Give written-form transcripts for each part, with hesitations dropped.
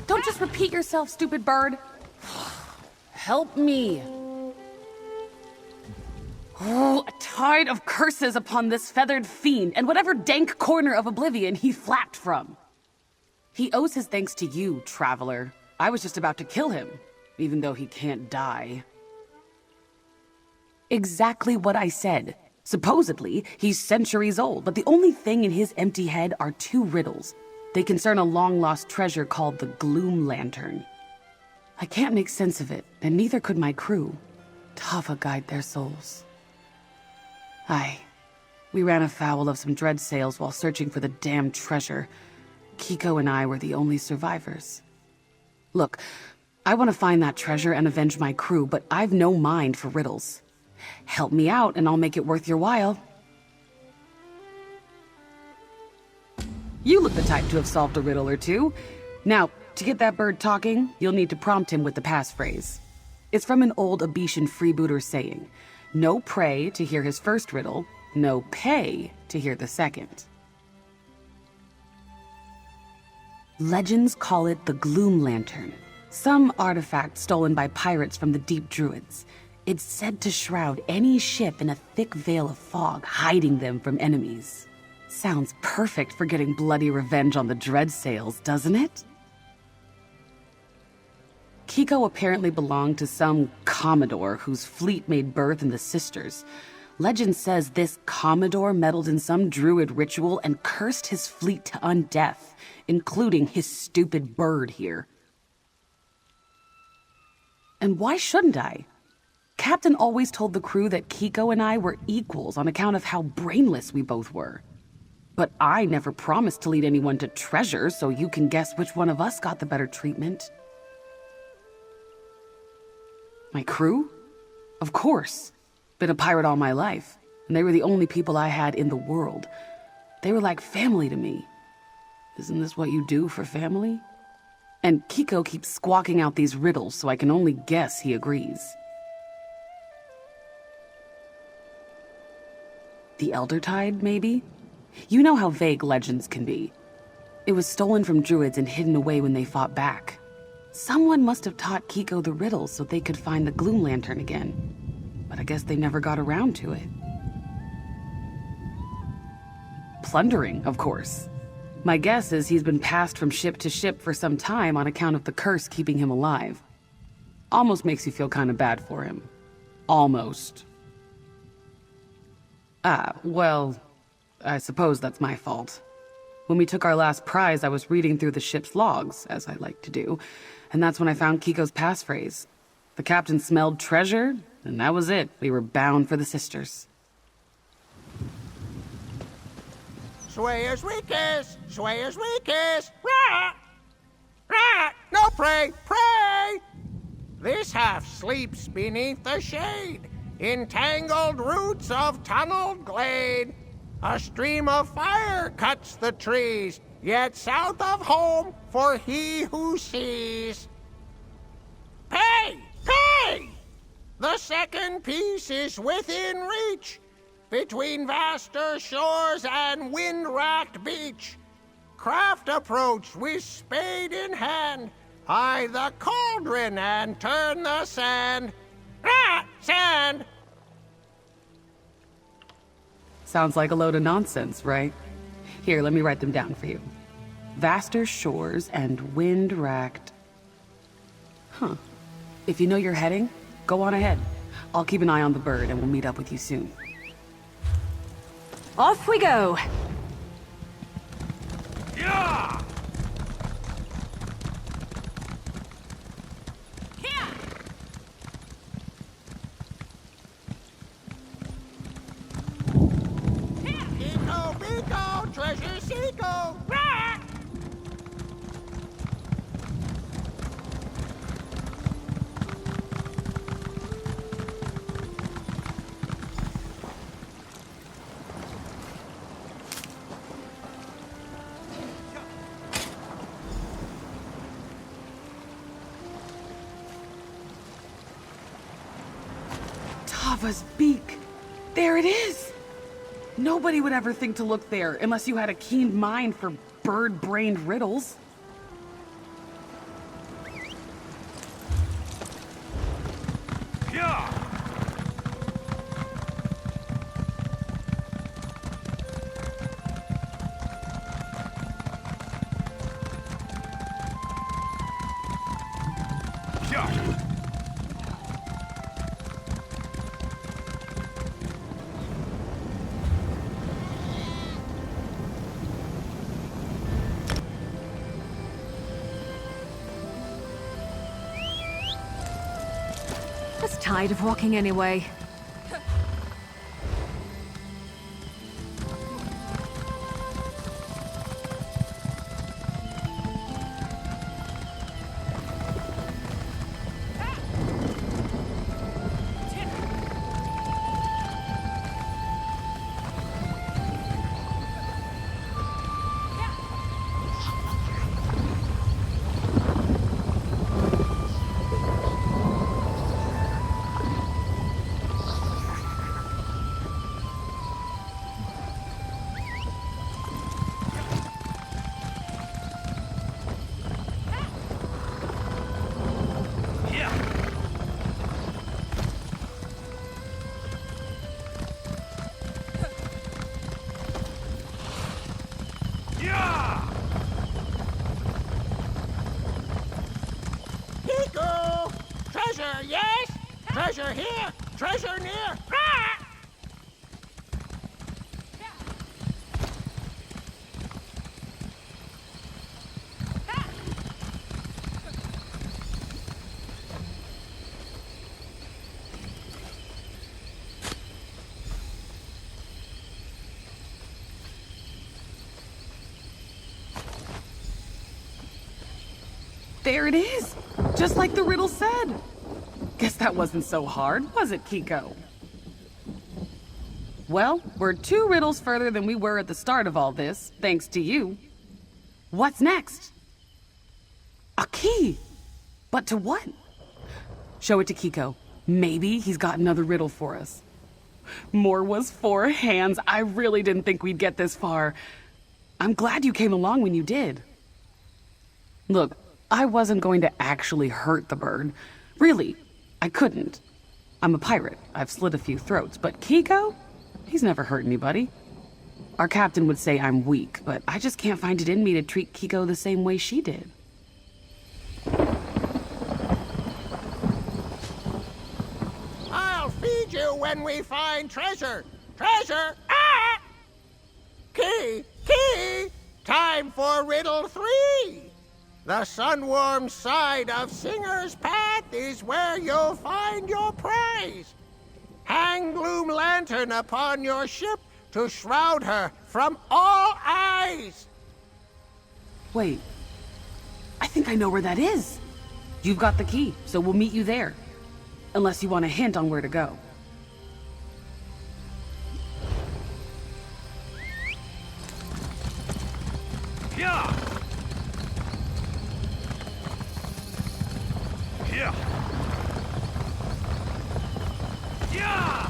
Don't just repeat yourself, stupid bird. Help me. Oh, a tide of curses upon this feathered fiend and whatever dank corner of oblivion he flapped from. He owes his thanks to you, traveler. I was just about to kill him, even though he can't die. Exactly what I said. Supposedly, he's centuries old, but the only thing in his empty head are 2 riddles. They concern a long-lost treasure called the Gloomlantern. I can't make sense of it, and neither could my crew. Tava guide their souls. Aye. We ran afoul of some Dreadsails while searching for the damned treasure. Kiko and I were the only survivors. Look, I want to find that treasure and avenge my crew, but I've no mind for riddles. Help me out, and I'll make it worth your while. You look the type to have solved a riddle or two. Now, to get that bird talking, you'll need to prompt him with the passphrase. It's from an old Abitian freebooter saying, no pray to hear his first riddle, no pay to hear the second. Legends call it the Gloomlantern, some artifact stolen by pirates from the Deep Druids. It's said to shroud any ship in a thick veil of fog, hiding them from enemies. Sounds perfect for getting bloody revenge on the Dreadsails, doesn't it? Kiko apparently belonged to some commodore whose fleet made birth in the Sisters. Legend says this commodore meddled in some druid ritual and cursed his fleet to undeath, including his stupid bird here. And why shouldn't I? Captain always told the crew that Kiko and I were equals on account of how brainless we both were. But I never promised to lead anyone to treasure, so you can guess which one of us got the better treatment. My crew? Of course. Been a pirate all my life, and they were the only people I had in the world. They were like family to me. Isn't this what you do for family? And Kiko keeps squawking out these riddles, so I can only guess he agrees. The Elder Tide, maybe? You know how vague legends can be. It was stolen from druids and hidden away when they fought back. Someone must have taught Kiko the riddles so they could find the Gloomlantern again. But I guess they never got around to it. Plundering, of course. My guess is he's been passed from ship to ship for some time on account of the curse keeping him alive. Almost makes you feel kind of bad for him. Almost. Well, I suppose that's my fault. When we took our last prize, I was reading through the ship's logs, as I like to do, and that's when I found Kiko's passphrase. The captain smelled treasure, and that was it. We were bound for the Sisters. Swayers we kiss, swayers we kiss, rah! Rah! No pray, pray! This half sleeps beneath the shade, in tangled roots of tunneled glade. A stream of fire cuts the trees, yet south of home for he who sees. Pay! Pay! The second piece is within reach, between vaster shores and wind-racked beach. Craft approach with spade in hand, eye the cauldron and turn the sand. Ah! Sand! Sounds like a load of nonsense, right? Here, let me write them down for you. Vaster shores and wind-racked... Huh. If you know you're heading, go on ahead. I'll keep an eye on the bird and we'll meet up with you soon. Off we go! Yeah! Kiko, Biko, treasure Seeko! Rah! Tava's beak! There it is! Nobody would ever think to look there unless you had a keen mind for bird-brained riddles. was tired of walking anyway. Kiko! Treasure, yes? Treasure here! Treasure near! Ah! There it is! Just like the riddle said! Guess that wasn't so hard, was it, Kiko? Well, we're 2 riddles further than we were at the start of all this, thanks to you. What's next? A key! But to what? Show it to Kiko. Maybe he's got another riddle for us. More was 4 hands. I really didn't think we'd get this far. I'm glad you came along when you did. Look, I wasn't going to actually hurt the bird. Really, I couldn't. I'm a pirate. I've slit a few throats. But Kiko? He's never hurt anybody. Our captain would say I'm weak, but I just can't find it in me to treat Kiko the same way she did. I'll feed you when we find treasure! Treasure! Ah! Key! Key! Time for riddle 3! The sun-warmed side of Singer's Path is where you'll find your prize. Hang Gloomlantern upon your ship to shroud her from all eyes. Wait, I think I know where that is. You've got the key, so we'll meet you there. Unless you want a hint on where to go. Yeah! Yeah! Yeah!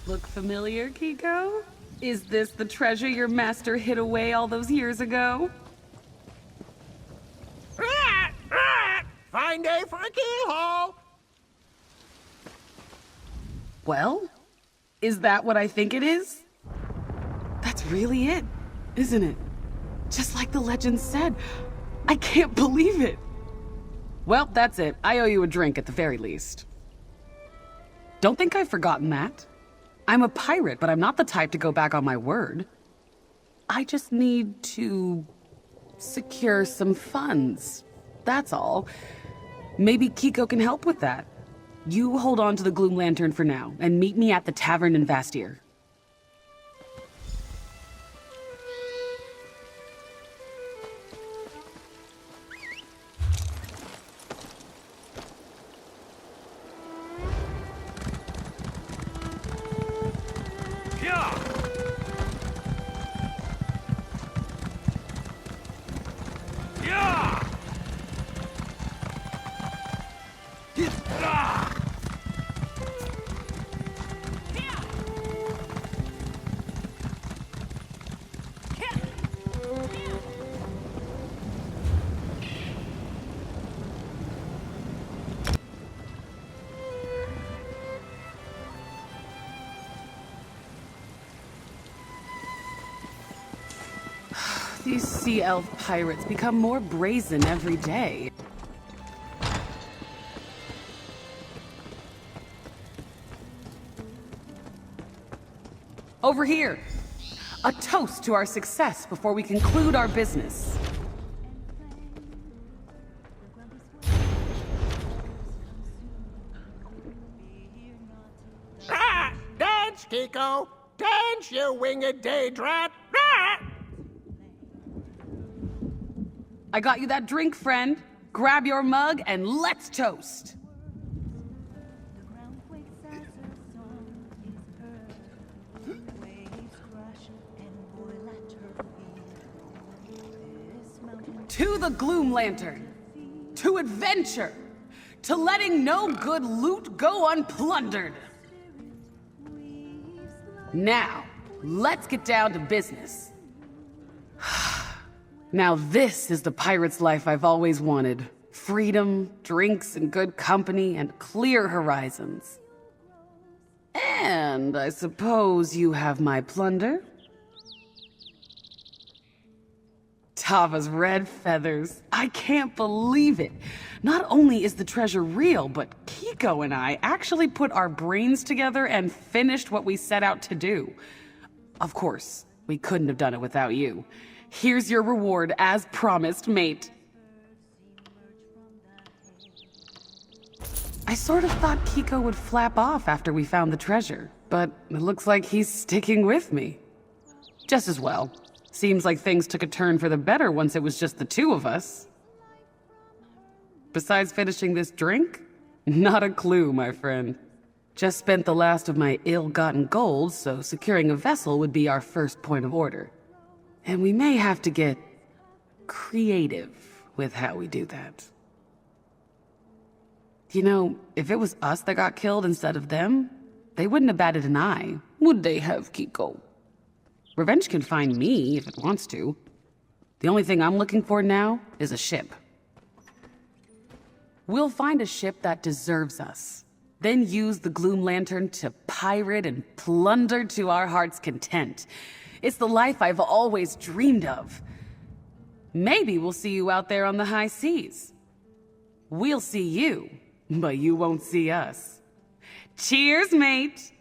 Look familiar, Kiko? Is this the treasure your master hid away all those years ago? Rat! Rat! Fine day for a keyhole. Well, is that what I think it is? That's really it, isn't it? Just like the legend said. I can't believe it. Well, that's it. I owe you a drink at the very least. Don't think I've forgotten that. I'm a pirate, but I'm not the type to go back on my word. I just need to secure some funds. That's all. Maybe Kiko can help with that. You hold on to the Gloomlantern for now, and meet me at the tavern in Vastir. These sea elf pirates become more brazen every day. Over here! A toast to our success before we conclude our business. Dance, Kiko! Dance, you winged daedrat! Ah! I got you that drink, friend. Grab your mug and let's toast. To the Gloomlantern. To adventure. To letting no good loot go unplundered. Now, let's get down to business. Now this is the pirate's life I've always wanted. Freedom, drinks, and good company, and clear horizons. And I suppose you have my plunder? Tava's red feathers. I can't believe it. Not only is the treasure real, but Kiko and I actually put our brains together and finished what we set out to do. Of course, we couldn't have done it without you. Here's your reward, as promised, mate. I sort of thought Kiko would flap off after we found the treasure, but it looks like he's sticking with me. Just as well. Seems like things took a turn for the better once it was just the two of us. Besides finishing this drink? Not a clue, my friend. Just spent the last of my ill-gotten gold, so securing a vessel would be our first point of order. And we may have to get creative with how we do that. You know, if it was us that got killed instead of them, they wouldn't have batted an eye, would they have, Kiko? Revenge can find me if it wants to. The only thing I'm looking for now is a ship. We'll find a ship that deserves us, then use the Gloomlantern to pirate and plunder to our heart's content. It's the life I've always dreamed of. Maybe we'll see you out there on the high seas. We'll see you, but you won't see us. Cheers, mate!